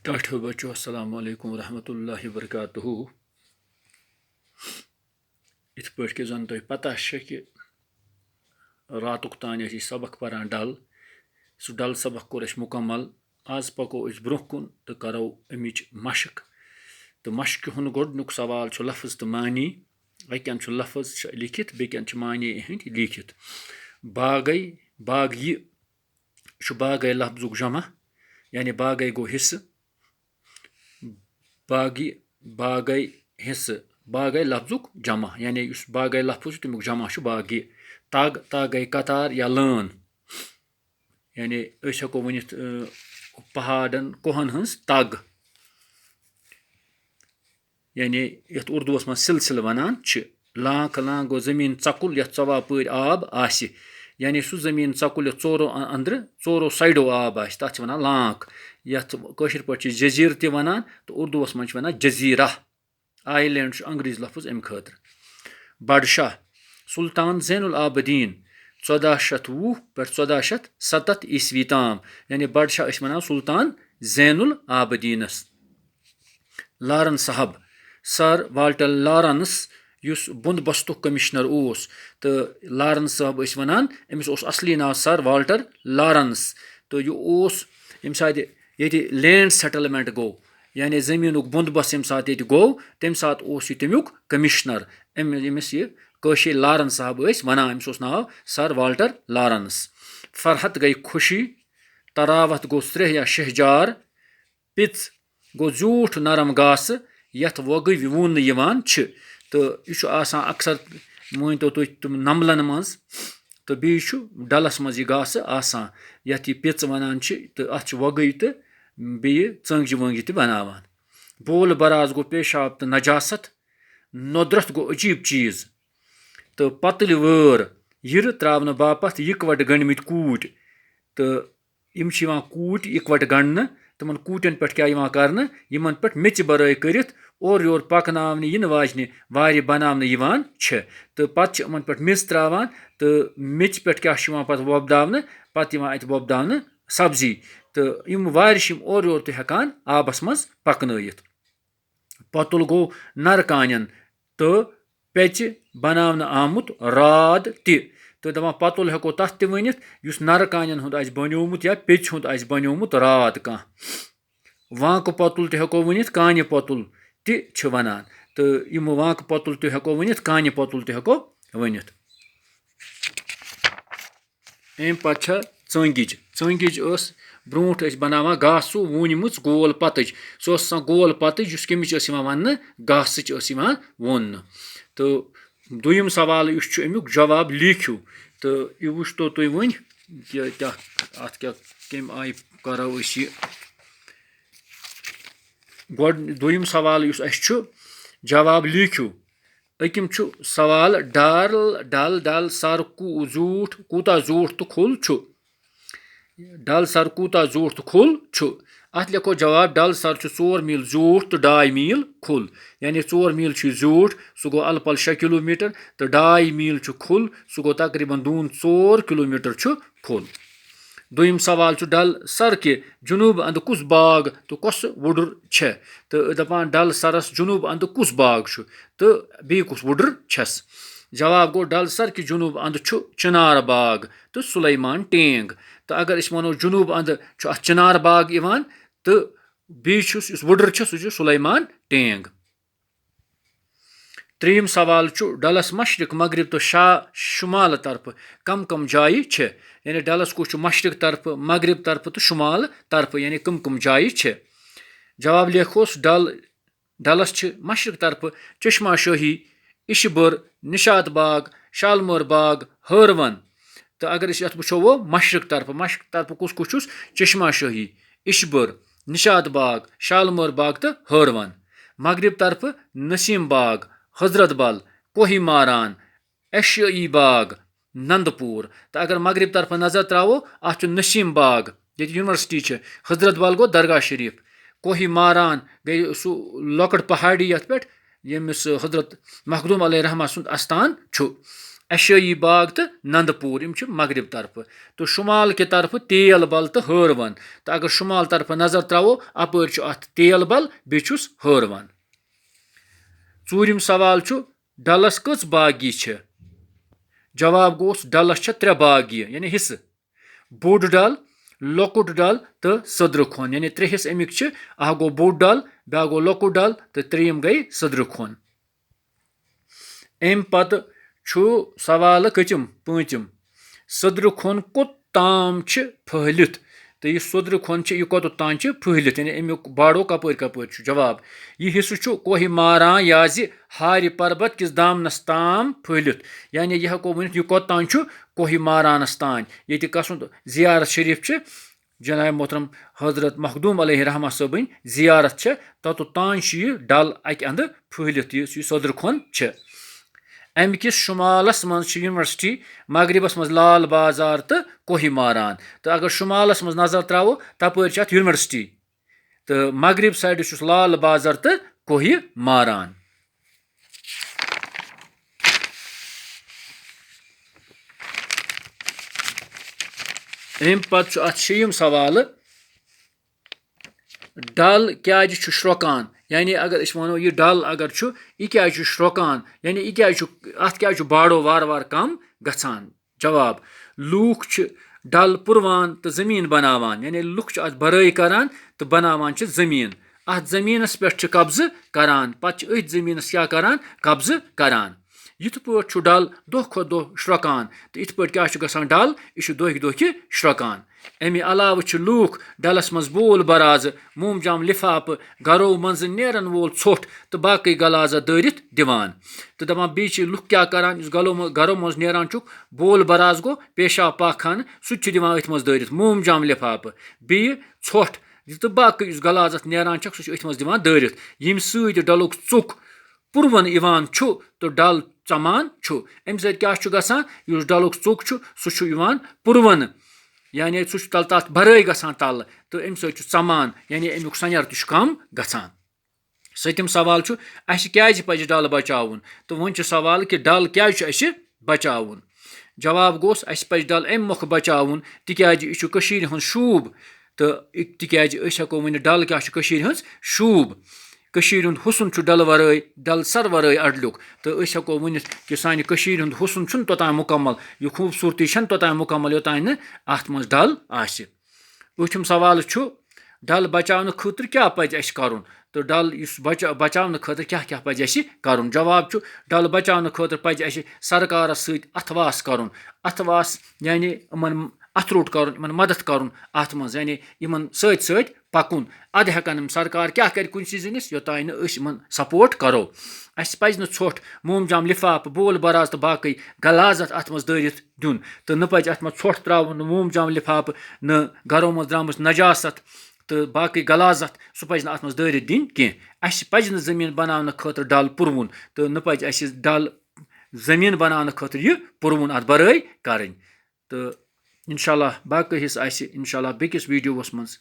ٹاٹھیو بچو السلام علیکم ورحمۃ اللہ وبرکاتہ. یِتھ پٲٹھۍ کہِ زَن تۄہہِ پتہ چھِ کہِ راتُک تانۍ ٲسۍ أسۍ سبق پران ڈل. سُہ ڈل سبق کوٚر اَسہِ مُکمل. آز پَکو أسۍ برونٛہہ کُن تہٕ کَرو اَمِچ مشق. تہٕ مشقہِ ہُنٛد گۄڈٕنیُک سوال چھُ لفظ تہٕ معانی. اَکٮ۪ن چھُ لفظ چھِ لیکھِتھ بیٚکٮ۪ن چھِ معنے یِہٕنٛدۍ لیکھِتھ. باغے باغ یہِ چھُ باغے لفظُک جمع یعنی باغے گوٚو حصہٕ. باغی باغے حصہٕ باغے لفظُک جمع یعنی یُس باغے لفظ چھُ تمیُک جمع چھُ باغی. تگ تگ گٔے قطار یا لٲن یعنی أسۍ ہٮ۪کو ؤنِتھ پہاڑن کوہن ہٕنٛز تگ یعنی یَتھ اُردوٗوَس منٛز سِلسِلہٕ وَنان چھِ. لانٛک لانٛک گوٚو زٔمیٖن ژۄکُل یَتھ ژۄواپٲرۍ آب آسہِ یعنی سُہ زٔمیٖن ژۄکُل یَتھ ژورو أنٛدرٕ ژورو سایڈو آب آسہِ تَتھ چھِ وَنان لانٛک. یَتھ کٲشِر پٲٹھۍ چھِ جٔزیٖرٕ تہِ وَنان تہٕ اُردوٗوَس منٛز چھِ وَنان جٔزیٖرہ. آی لینٛڈ چھُ انٛگریٖزۍ لفظ اَمہِ خٲطرٕ. بڈشاہ سُلطان زین العابدیٖن 1420 پٮ۪ٹھ 1470 عیٖسوی تام یعنی بڈشاہ ٲسۍ وَنان سُلطان زین العابدیٖنس. لارن صاحب سر والٹر لارنس یُس بنٛدبستُک کٔمِشنر اوس تہٕ لارن صٲب ٲسۍ وَنان أمِس اوس اصلی ناو سر والٹر لارنس. تہٕ یہِ اوس ییٚمہِ ساتہٕ ییٚتہِ لینٛڈ سیٹلمنٹ گوٚو یعنی زٔمیٖنُک بنٛدبست ییٚمہِ ساتہٕ ییٚتہِ گوٚو تمہِ ساتہٕ اوس یہِ تمیُک کٔمِشنر. أمِس یہِ کٲشِر لارن صاحب ٲسۍ وَنان. أمِس اوس ناو سر والٹر لارنس. فرحت گٔے خوشی. تراوت گوٚو سرٛیٚح یا شہجار. پِژ گوٚو زیوٗٹھ نرم گاسہٕ یَتھ وۄگٕج ووننہٕ یِوان چھِ. تہٕ یہِ چھُ آسان اکثر مٲنۍتو تُہۍ تِم نمبلن منٛز تہٕ بیٚیہِ چھُ ڈلس منٛز یہِ گاسہٕ آسان یَتھ یہِ پِژ وَنان چھِ تہٕ اَتھ چھِ وۄگٕج تہٕ بیٚیہِ ژٲنٛگجہِ وٲنٛگجہِ تہِ بناوان. بول براز گوٚو پیشاب تہٕ نجاست. نۄدرَتھ گوٚو عجیٖب چیٖز. تہٕ پتٕلۍ وٲر یِرٕ تراونہٕ باپتھ یِکوَٹہٕ گٔنڈمٕتۍ کوٗٹۍ. تہٕ یِم چھِ یِوان کوٗٹۍ یِکوَٹہٕ گنڈنہٕ. تِمن کوٗٹٮ۪ن پٮ۪ٹھ کیٛاہ یِوان کرنہٕ یِمن پٮ۪ٹھ میٚژِ بَرٲے کٔرِتھ اورٕ یورٕ پکناونہٕ یِنہٕ واجنہِ وارِ بناونہٕ یِوان چھِ. تہٕ پتہٕ چھِ یِمن پٮ۪ٹھ میٚژ تراوان تہٕ میٚژِ پٮ۪ٹھ کیٛاہ چھُ یِوان پتہٕ وۄپداونہٕ پتہٕ یِوان اَتہِ وۄپداونہٕ سبزی. تہٕ یِم وارِ چھِ یِم اورٕ یورٕ تہِ ہٮ۪کان آبس منٛز پکنٲیِتھ. پۄتُل گوٚو نرٕ کانٮ۪ن تہٕ پیٚژِ بناونہٕ آمُت راد تہِ. تہٕ دپان پۄتُل ہٮ۪کو تتھ تہِ ؤنِتھ یُس نرٕ کانٮ۪ن ہُنٛد آسہِ بنیومُت یا پیٚژِ ہُنٛد آسہِ بنیومُت راد کانٛہہ. وانٛکہٕ پۄتُل تہِ ہٮ۪کو ؤنِتھ کانہِ پۄتُل تہِ چھِ وَنان. تہٕ یِم وانٛکہٕ پۄتُل تہِ ہٮ۪کو ؤنِتھ کانہِ پۄتُل تہِ ہٮ۪کو ؤنِتھ. اَمہِ پتہٕ چھےٚ ژٲنٛگِج. ژٲنٛگِج ٲس برونٛٹھ ٲسۍ بناوان گاسہٕ ووٗنمٕژ گول پتٕج. سۄ ٲس آسان گول پتٕج یُس کَمِچ ٲس یِوان وَننہٕ گاسٕچ ٲس یِوان ووننہٕ. تہٕ دوٚیِم سوال یُس چھُ اَمیُک جواب لیٖکھِو. تہٕ یہِ وٕچھتو تُہۍ وۄنۍ کہِ اَتھ کیٛاہ کَمہِ آیہِ کرو أسۍ یہِ. دوٚیِم سوال یُس اَسہِ چھُ جواب لیٖکھِو. أکِم چھُ سوال ڈل ڈل سر زیوٗٹھ کوٗتاہ زیوٗٹھ تہٕ کھُل چھُ. ڈل سر کوٗتاہ زیوٗٹھ تہٕ کھُل چھُ. اَتھ لیکھو جواب ڈل سر چھُ 4 میٖل زیوٗٹھ تہٕ 2.5 میٖل کھُل. یعنی 4 میٖل چھُ زیوٗٹھ سُہ گوٚو الہٕ پلہٕ 6 کِلوٗمیٖٹر تہٕ 2.5 میٖل چھُ کھُل سُہ گوٚو تقریٖباً 4 کِلوٗمیٖٹر چھُ کھُل. دوٚیِم سوال چھُ ڈل سر کہِ جنوٗبہٕ اندٕ کُس باغ تہٕ کۄسہٕ وُڈٕر چھےٚ. تہٕ دپان ڈل سرس جنوٗبہٕ اندٕ کُس باغ چھُ تہٕ بیٚیہِ کُس وُڈٕر چھس. جواب گوٚو ڈل سر کہِ جنوٗبہٕ اندٕ چھُ چِنار باغ تہٕ سُلیمان ٹینٛگ. تہٕ اگر أسۍ وَنو جنوٗبہٕ اندٕ چھُ اَتھ چِنار باغ یِوان تہٕ بیٚیہِ چھُس یُس وُڈٕر چھُ سُہ چھُ سُلیمان ٹینٛگ. ترٛیٚیِم سوال چھُ ڈلس مشرق مغرب تہٕ شُمالہٕ طرفہٕ کم کم جایہِ چھےٚ. یعنی ڈلس کُس چھُ مشرق طرفہٕ مغرب طرفہٕ تہٕ شُمالہٕ طرفہٕ یعنی کم کم جایہِ چھےٚ. جواب لیکھوس ڈلس چھِ مشرق طرفہٕ چشما شٲہی اِشبُر نِشاط باغ شالمور باغ ہٲروَن. تہٕ اگر أسۍ یَتھ وٕچھو مشرق طرفہٕ کُس کُس چھُس چشما شٲہی اِشبُر نِشاط باغ شالمور باغ تہٕ ہٲروَن. مغرب طرفہٕ نسیٖم باغ حضرت بل کوہی ماران ایشیٲیی باغ ننٛدٕ پوٗر. تہٕ اگر مغرب طرفہٕ نظر تراوو اَتھ چھُ نسیٖم باغ ییٚتہِ یونیورسٹی چھِ. حضرت بل گوٚو درگاہ شریٖف. کوہی ماران گٔے سُہ لۄکٕٹ پہاڑی یَتھ پٮ۪ٹھ ییٚمِس حضرت مخدوٗم علیہ رحمٰ سُنٛد اَستان چھُ. एशियाई बाग तो नंदपुर मगरब तरफ तो शुमाल के तरफ तेल बल तो हरवन तो अगर शुमाल तरफ नजर त्रो अप तेल बल बेचुस हरवन चूरिम सवाल डलस कच बागी जवाब गोस डलस 3 बागी यानी हिस्स बोड़ डल लकुट डल तो सदर खोन यानी 3 हिस्स अमिक अह गो बोड़ डल ब्या गो लकुट डल तो त्रीम गई सदर खोन अम पत सवाल कचम पचम सदर खोन कोताम फहलित तो यह सदर खोन यह कोत तान फहलित यानी अमुक बाड़ो कपर कपर जवाब यह हिस्स कोहि मारान याज हार पर्वत किस दामनस ताम फहलित यानी यह हको वन यह कोत तान कोहि मारानस तान ये कसन जियारत शरीफ जनाब मोहतरम हजरत मखदूम अलैहि रहमा सबन जियारत तत तान यह डल अक अंद फहलित यह सदर खोन अमि किस शुमालस मज यूनिवर्सिटी मगरबस मज लाल बाजार तो कोहि मारान तो अगर शुमालस मज नजर त्रो तपर यूनिवर्सिटी तो मगरब साइड लाल बाजार तो कोहि मारान अम पत अत शेयम सवाल डल क्या श्रोकान यानी अगर वो यह डल अगर यह क्या श्रोकान यानी यह क्या अत क्या बाड़ो वार वार कम गसान जवाब लूख डल पुरवान तो जमीन बनावान यानी लुख अत बरई करान तो बनावान जमीन अत जमीनस पे कब्ज करान पत अथ जमीनस क्या करान कब्ज करान युथ पे डल दो खो दो श्रोकान तो इत पे क्या गसान डल यह दोह दोह श्रोकान अमि अलाव लूख डलस मज बोल बराज मोमजाम लिफाफ गरो मज नेरन वोल ोट तो बाकी गलाजा दरित दिवान तो दपान बी लुख क्या करान गरो मज नेरान बोल बराज गो पेशाब पाखान सह दिवान अथ मज दरित मोमजाम लिफाफ बी ोट तो बाकी गलाज अथ नेरान सह अथ मज दिवान दरित यम सत डलुक चुक पुरवन इवान तो डल चमान अमि सत क्या गसान युस डलुक चुक सह पुरवन यानी सह तल तथ बरई गसान तल तो अमि सत चमान यानी अमुक सनर तह कम गसान सतम सवाल क्या पज डल बचावन तो वन सवाल कि डल क्या बचावन जवाब गोस पज डल अमि मोख बचावन तिकाज यह शूब तो तिकाज हको वन डल क्या शूब हुंद हुसन डल वरई डल सर वरई अडलुक तो हको वन कि सान हुंद हुसन तोतान मुकम्मल यह खूबसूरती तोतान मुकम्मल योतान अत मज डल आठम सवाल डल बचाने खतर क्या पज कर तो डल बचाने खतर क्या क्या पज कर जवाब डल बचाने खतर पज सरकारस सत अथवास कर अथवास यानी इन अथरुट कर मदद कर अत मज यानी इन सत पकुन अद हेकन सरकार क्या कर कुछ चीजस योतान सपोर्ट करो अस पज ोट मोमजाम लिफाफ बोल बराज तो बाकी गलाजत अत मज दरित दिन तो न पज अत मज ोट त्रावन मोमजाम लिफाफ न गरो मज द्रामस नजासत तो बाकी गलाजत सह पज अत मज दरित दिन कह पज जमीन बनाने खतर डल पुरवन तो न पज डल जमीन बनाने खतर यह पुरवन अत बरई करें तो इंशाल्लाह बाकी हिस्स इंशाल्लाह बेकिस वीडियोस मज